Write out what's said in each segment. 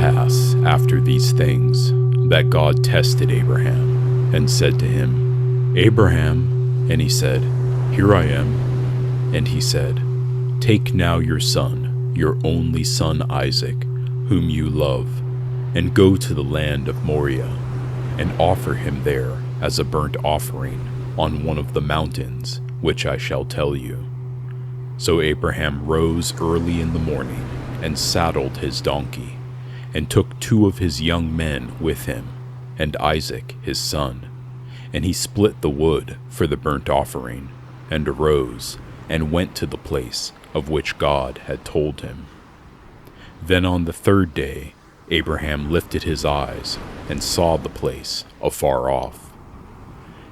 pass after these things that God tested Abraham and said to him, Abraham, and he said, Here I am. And he said, Take now your son, your only son Isaac, whom you love, and go to the land of Moriah, and offer him there as a burnt offering on one of the mountains which I shall tell you. So Abraham rose early in the morning and saddled his donkey, and took 2 of his young men with him, and Isaac his son. And he split the wood for the burnt offering, and arose, and went to the place of which God had told him. Then on the 3rd day Abraham lifted his eyes, and saw the place afar off.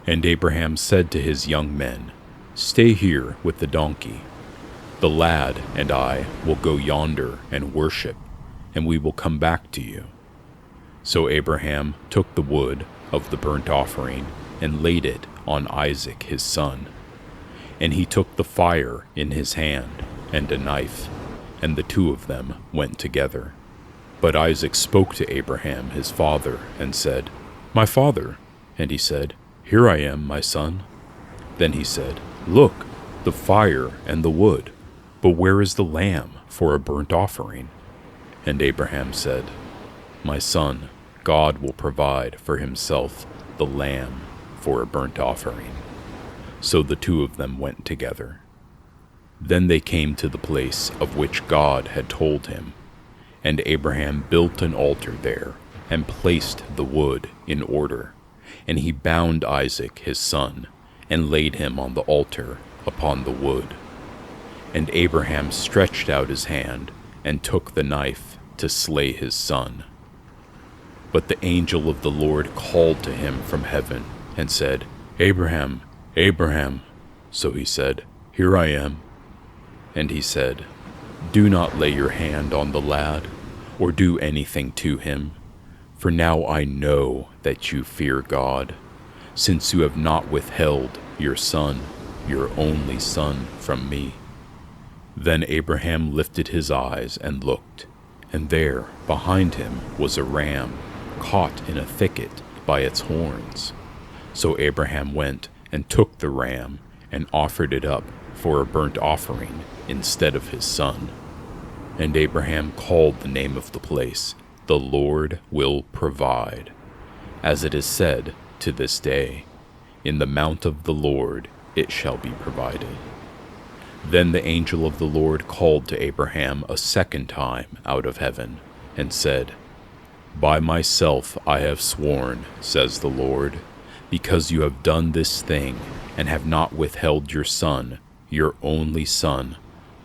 And Abraham said to his young men, Stay here with the donkey. The lad and I will go yonder and worship, and we will come back to you. So Abraham took the wood of the burnt offering and laid it on Isaac his son. And he took the fire in his hand and a knife, and the 2 of them went together. But Isaac spoke to Abraham his father and said, My father. And he said, Here I am, my son. Then he said, Look, the fire and the wood, but where is the lamb for a burnt offering? And Abraham said, My son, God will provide for himself the lamb for a burnt offering. So the 2 of them went together. Then they came to the place of which God had told him, and Abraham built an altar there, and placed the wood in order. And he bound Isaac his son, and laid him on the altar upon the wood. And Abraham stretched out his hand, and took the knife to slay his son. But the angel of the Lord called to him from heaven, and said, Abraham, Abraham. So he said, Here I am. And he said, Do not lay your hand on the lad, or do anything to him, for now I know that you fear God, since you have not withheld your son, your only son, from me. Then Abraham lifted his eyes and looked, and there behind him was a ram, caught in a thicket by its horns. So Abraham went and took the ram, and offered it up for a burnt offering instead of his son. And Abraham called the name of the place, The Lord will provide. As it is said to this day, In the mount of the Lord it shall be provided. Then the angel of the Lord called to Abraham a 2nd time out of heaven, and said, By myself I have sworn, says the Lord, because you have done this thing, and have not withheld your son, your only son,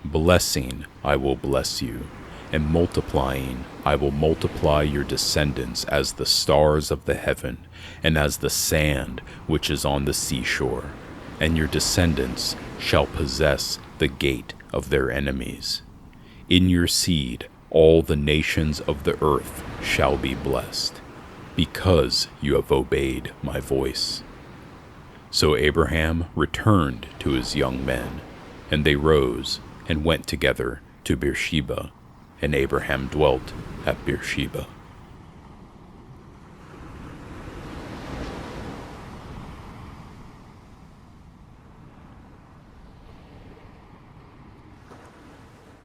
blessing I will bless you, and multiplying I will multiply your descendants as the stars of the heaven, and as the sand which is on the seashore, and your descendants shall possess the gate of their enemies. In your seed all the nations of the earth shall be blessed, because you have obeyed my voice. So Abraham returned to his young men, and they rose and went together to Beersheba, and Abraham dwelt at Beersheba.